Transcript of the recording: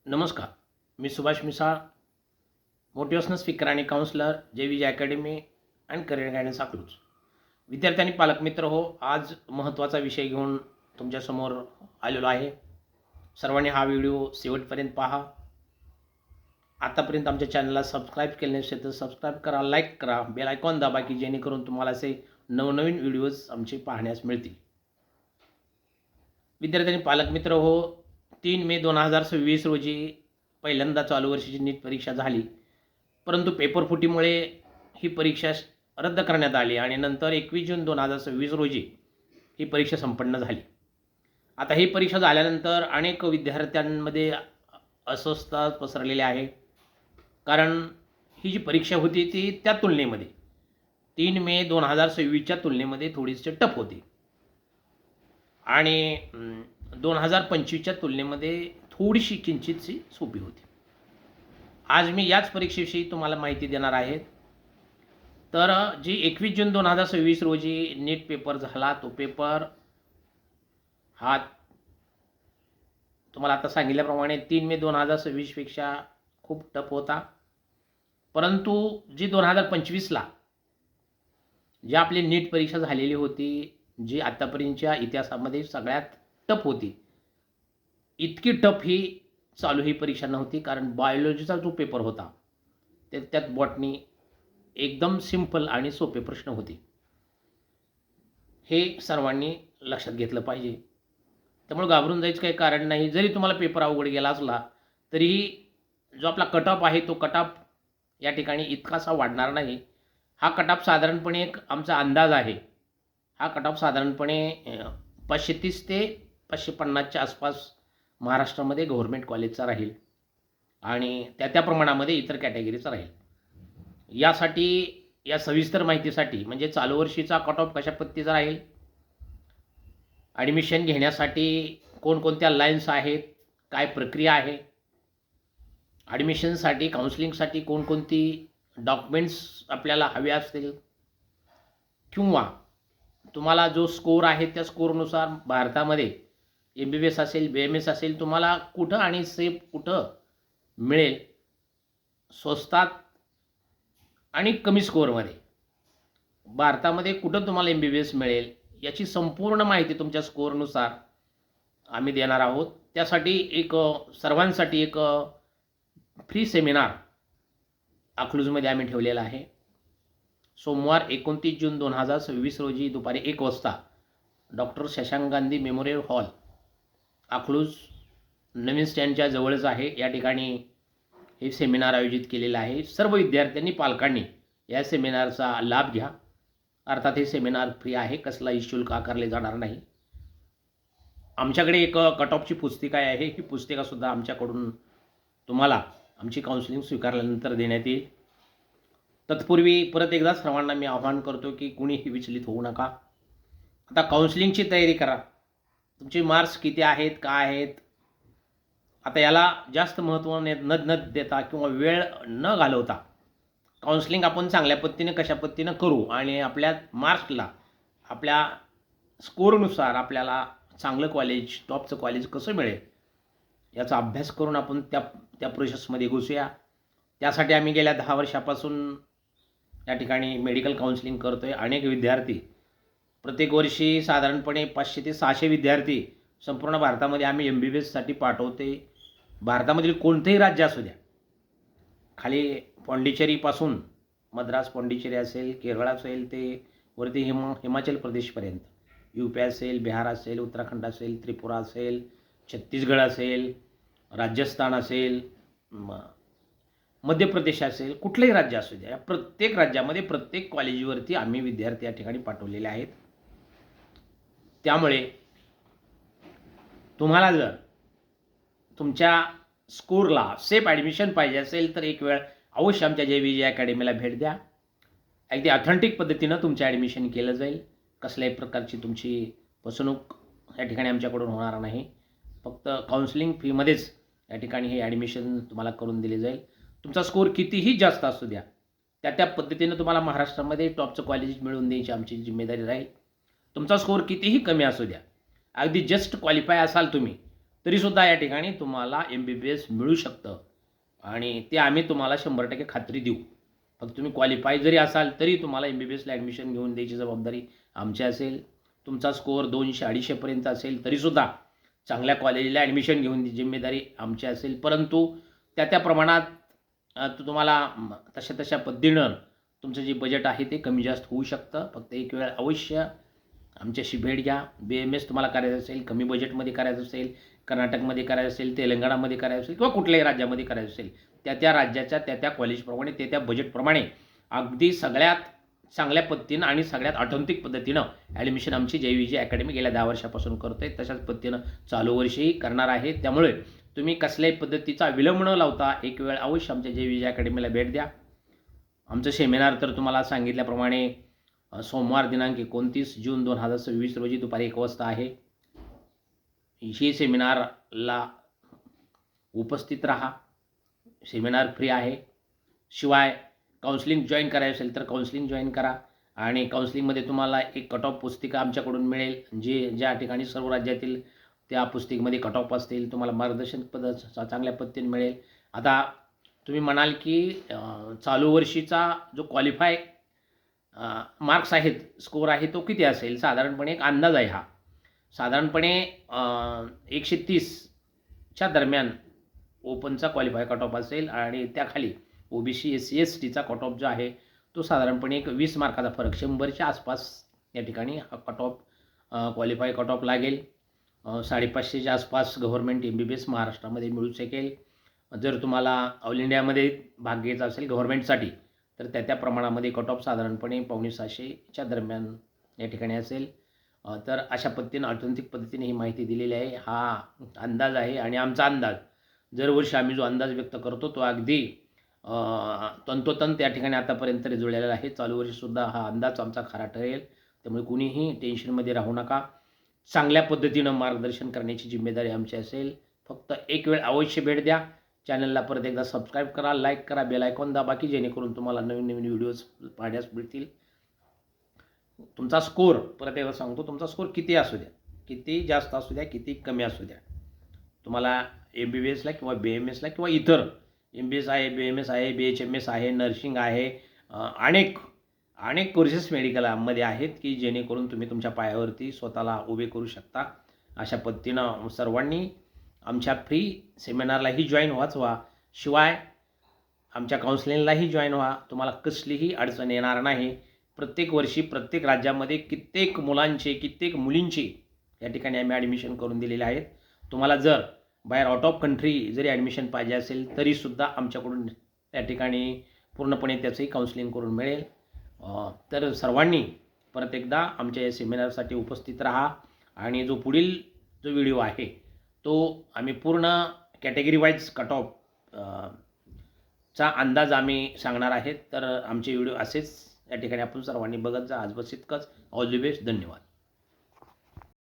नमस्कार. मी Subhash Misal, motivational speaker आणि counsellor, जे academy and career guidance Akluj. विद्यार्थी आणि पालकमित्र हो, आज महत्त्वाचा विषय घेऊन तुमच्यासमोर आलेलो आहे. सर्वांनी हा व्हिडिओ शेवटपर्यंत पहा. आतापर्यंत आमच्या चॅनलला सबस्क्राईब केले नसेल तर सबस्क्राईब करा, लाईक करा, बेल आयकॉन दाबा की जेणेकरून तुम्हाला असे नवनवीन व्हिडिओज आमचे पाहण्यास मिळतील. विद्यार्थी आणि पालकमित्र हो, 3 मे 2026 रोजी पहिल्यांदा चालू वर्षाची नीट परीक्षा झाली, परंतु पेपर फुटीमुळे ही परीक्षा रद्द करण्यात आली आणि नंतर 21 जून 2026 रोजी ही परीक्षा संपन्न झाली. आता ही परीक्षा झाल्यानंतर अनेक विद्यार्थ्यांमध्ये अस्वस्थता पसरलेली आहे, कारण ही जी परीक्षा होती ती त्या तुलनेमध्ये 3 मे 2026च्या तुलनेमध्ये थोडीशी टफ होती आणि 2025च्या तुलनेमध्ये थोडीशी किंचितशी सोपी होती. आज मी याच परीक्षेविषयी तुम्हाला माहिती देणार आहे. तर जी 21 जून 2026 रोजी नीट पेपर झाला, तो पेपर हा तुम्हाला आता सांगितल्याप्रमाणे 3 मे 2026 पेक्षा खूप टफ होता. परंतु जी 2025ला जी आपली नीट परीक्षा झालेली होती, जी आतापर्यंतच्या इतिहासामध्ये सगळ्यात टफ होती, इतकी टफ ही चालू ही परीक्षा नव्हती. कारण बायोलॉजीचा जो पेपर होता त्यात बॉटनी एकदम सिंपल आणि सोपे प्रश्न होते. हे सर्वांनी लक्षात घेतलं पाहिजे. त्यामुळे घाबरून जायचं काही कारण नाही. जरी तुम्हाला पेपर अवघड गेला असला तरीही जो आपला कट ऑफ आहे तो कट ऑफ या ठिकाणी इतकासा वाढणार नाही. हा कट ऑफ साधारणपणे एक आमचा अंदाज आहे. हा कट ऑफ साधारणपणे 530 ते 550च्या आसपास महाराष्ट्रामध्ये गव्हर्नमेंट कॉलेजचा राहील आणि त्या प्रमाणामध्ये इतर कॅटेगरीचा राहील. यासाठी या सविस्तर माहितीसाठी म्हणजे चालू वर्षीचा कट ऑफ कशा पद्धतीचा राहील, ॲडमिशन घेण्यासाठी कोणकोणत्या लाईन्स आहेत, काय प्रक्रिया आहे, ॲडमिशनसाठी काउन्सिलिंगसाठी कोणकोणती डॉक्युमेंट्स आपल्याला हवे असतील, किंवा तुम्हाला जो स्कोर आहे त्या स्कोरनुसार भारतामध्ये MBBS असेल, BMS असेल, तुम्हाला कुठं आणि सेफ कुठं मिळेल, स्वस्तात आणि कमी स्कोअरमध्ये भारतामध्ये कुठं तुम्हाला MBBS मिळेल, याची संपूर्ण माहिती तुमच्या स्कोअरनुसार आम्ही देणार आहोत. त्यासाठी सर्वांसाठी एक फ्री सेमिनार अकलूजमध्ये आम्ही ठेवलेला आहे. सोमवार 29 जून 2026 रोजी दुपारी 1 वाजता doctor Shashank Gandhi memorial hall, Akluj नवीन स्टँडच्या जवळच आहे. या ठिकाणी हे सेमिनार आयोजित केलेलं आहे. सर्व विद्यार्थ्यांनी पालकांनी या सेमिनारचा लाभ घ्या. अर्थात हे सेमिनार फ्री आहे, कसलाही शुल्क आकारले जाणार नाही. आमच्याकडे एक कट ऑफची पुस्तिका आहे. ही पुस्तिकासुद्धा आमच्याकडून तुम्हाला आमची काउन्सिलिंग स्वीकारल्यानंतर देण्यात येईल. तत्पूर्वी परत एकदा सर्वांना मी आवाहन करतो की कुणीही विचलित होऊ नका. आता काउन्सिलिंगची तयारी करा. तुमचे मार्क्स किती आहेत, काय आहेत, आता याला जास्त महत्त्व न देता किंवा वेळ न घालवता काउन्सिलिंग आपण चांगल्या पद्धतीने कशा पद्धतीनं करू आणि आपल्या मार्क्सला आपल्या स्कोरनुसार आपल्याला चांगलं कॉलेज, टॉपचं कॉलेज कसं मिळेल याचा अभ्यास करून आपण त्या प्रोसेसमध्ये घुसूया. त्यासाठी आम्ही गेल्या 10 वर्षापासून या ठिकाणी मेडिकल काउन्सिलिंग करतो आहे. अनेक विद्यार्थी प्रत्येक वर्षी साधारणपणे 500 ते 600 विद्यार्थी संपूर्ण भारतामध्ये आम्ही MBBSसाठी पाठवते. भारतामधील कोणतेही राज्य असू द्या, खाली पाँडिचेरीपासून मद्रास पाँडिचेरी असेल, केरळ असेल, ते वरती हिमाचल प्रदेशपर्यंत, UP असेल, बिहार असेल, उत्तराखंड असेल, त्रिपुरा असेल, छत्तीसगड असेल, राजस्थान असेल, मध्य प्रदेश असेल, कुठलंही राज्य असू द्या, प्रत्येक राज्यामध्ये प्रत्येक कॉलेजवरती आम्ही विद्यार्थी या ठिकाणी पाठवलेले आहेत. त्यामुळे तुम्हाला जर तुमच्या स्कोरला सेफ ॲडमिशन पाहिजे असेल तर एक वेळ अवश्य आमच्या जे अकॅडमीला भेट द्या. अगदी ऑथेंटिक पद्धतीनं तुमचं ॲडमिशन केलं जाईल. कसल्याही प्रकारची तुमची फसवणूक या ठिकाणी आमच्याकडून होणार नाही. फक्त काउन्सिलिंग फीमध्येच या ठिकाणी हे ॲडमिशन तुम्हाला करून दिले जाईल. तुमचा स्कोर कितीही जास्त असू द्या, त्या पद्धतीनं तुम्हाला महाराष्ट्रामध्ये टॉपचं कॉलेज मिळवून द्यायची आमची जिम्मेदारी राहील. तुमचा स्कोर कितीही कमी असू द्या, अगदी जस्ट क्वालिफाय असाल तुम्ही, तरीसुद्धा या ठिकाणी तुम्हाला MBBS मिळू शकतं आणि ते आम्ही तुम्हाला 100% खात्री देऊ. फक्त तुम्ही क्वालिफाय जरी असाल तरी तुम्हाला MBBSला ॲडमिशन घेऊन द्यायची जबाबदारी आमची असेल. तुमचा स्कोअर 200-250 पर्यंत असेल तरीसुद्धा चांगल्या कॉलेजला ॲडमिशन घेऊन द्यायची जिम्मेदारी आमची असेल. परंतु त्या प्रमाणात तुम्हाला तशा पद्धतीनं तुमचं जे बजेट आहे ते कमी जास्त होऊ शकतं. फक्त एक वेळ अवश्य आमच्याशी भेट घ्या. BAMS तुम्हाला करायचं असेल, कमी बजेटमध्ये करायचं असेल, कर्नाटकमध्ये करायचं असेल, तेलंगणामध्ये करायचं असेल किंवा कुठल्याही राज्यामध्ये करायचं असेल, त्या राज्याच्या त्या कॉलेजप्रमाणे त्या बजेटप्रमाणे अगदी सगळ्यात चांगल्या पद्धतीनं आणि सगळ्यात ऑथेंटिक पद्धतीनं ॲडमिशन आमची JVG अकॅडमी गेल्या 10 वर्षापासून करतोय. तशाच पद्धतीनं चालू वर्षीही करणार आहे. त्यामुळे तुम्ही कसल्याही पद्धतीचा विलंब न लावता एक वेळ अवश्य आमच्या JVG अकॅडमीला भेट द्या. आमचं सेमिनार तर तुम्हाला सांगितल्याप्रमाणे सोमवार दिनांक 29 जून 2026 रोजी दुपारी 1 वाजता आहे. ही सेमिनारला उपस्थित राहा. सेमिनार फ्री आहे. शिवाय काउन्सिलिंग जॉईन करायचं असेल तर काउन्सिलिंग जॉईन करा आणि काउन्सिलिंगमध्ये तुम्हाला एक कट ऑफ पुस्तिका आमच्याकडून मिळेल. ज्या ठिकाणी सर्व राज्यातील त्या पुस्तिकेमध्ये कट ऑफ असतील, तुम्हाला मार्गदर्शन चांगल्या पद्धतीने मिळेल. आता तुम्ही म्हणाल की चालू वर्षीचा जो क्वालिफाय मार्क्स आहेत, स्कोअर आहे तो किती असेल? साधारणपणे एक अंदाज आहे हा. साधारणपणे 130च्या दरम्यान ओपनचा क्वालिफाय कट ऑफ असेल आणि त्याखाली OBC SC STचा कट ऑफ जो आहे तो साधारणपणे एक 20 मार्काचा फरक 100च्या आसपास या ठिकाणी हा cut off qualify cut off लागेल. 550च्या आसपास गव्हर्नमेंट MBBS महाराष्ट्रामध्ये मिळू शकेल. जर तुम्हाला ऑल इंडियामध्ये भाग घ्यायचा असेल गव्हर्नमेंटसाठी तर त्या प्रमाणामध्ये कट ऑफ साधारणपणे 550-600च्या दरम्यान या ठिकाणी असेल. तर अशा पद्धतीनं ऑथेंटिक पद्धतीने ही माहिती दिलेली आहे. हा अंदाज आहे आणि आमचा अंदाज दरवर्षी आम्ही जो अंदाज व्यक्त करतो तो अगदी तंतोतंत या ठिकाणी आतापर्यंत जुळलेला आहे. चालू वर्षीसुद्धा हा अंदाज आमचा खरा ठरेल. त्यामुळे कुणीही टेन्शनमध्ये राहू नका. चांगल्या पद्धतीनं मार्गदर्शन करण्याची जिम्मेदारी आमची असेल. फक्त एक वेळ अवश्य भेट द्या. चॅनलला परत एकदा सबस्क्राईब करा, लाईक करा, बेल आयकॉन दाबा की जेणेकरून तुम्हाला नवीन व्हिडिओज पाहण्यास मिळतील. तुमचा स्कोअर परत एकदा सांगतो, तुमचा स्कोअर किती असू द्या, किती जास्त असू द्या, किती कमी असू द्या, तुम्हाला MBBSला किंवा BAMSला किंवा इतर MBS आहे, BAMS आहे, BHMS आहे, नर्सिंग आहे, अनेक कोर्सेस मेडिकलमध्ये आहेत की जेणेकरून तुम्ही तुमच्या पायावरती स्वतःला उभे करू शकता. अशा पद्धतीनं सर्वांनी आमच्या फ्री सेमिनारलाही जॉईन व्हा. शिवाय आमच्या काउन्सिलिंगलाही जॉईन व्हा. तुम्हाला कसलीही अडचण येणार नाही. प्रत्येक वर्षी प्रत्येक राज्यामध्ये कित्येक मुलांचे, कित्येक मुलींचे या ठिकाणी आम्ही ॲडमिशन करून दिलेले आहेत. तुम्हाला जर बाहेर आउट ऑफ कंट्री जरी ॲडमिशन पाहिजे असेल तरीसुद्धा आमच्याकडून त्या ठिकाणी पूर्णपणे त्याचंही काउन्सिलिंग करून मिळेल. तर सर्वांनी परत एकदा आमच्या या सेमिनारसाठी उपस्थित राहा आणि जो पुढील जो व्हिडिओ आहे तो आम्ही पूर्ण कॅटेगरी वाईज कट ऑफ चा अंदाज आम्ही सांगणार आहे. तर आमचे व्हिडिओ असेच या ठिकाणी आपण सर्वांनी बघत जा. आज बस इतकंच. All the best. धन्यवाद.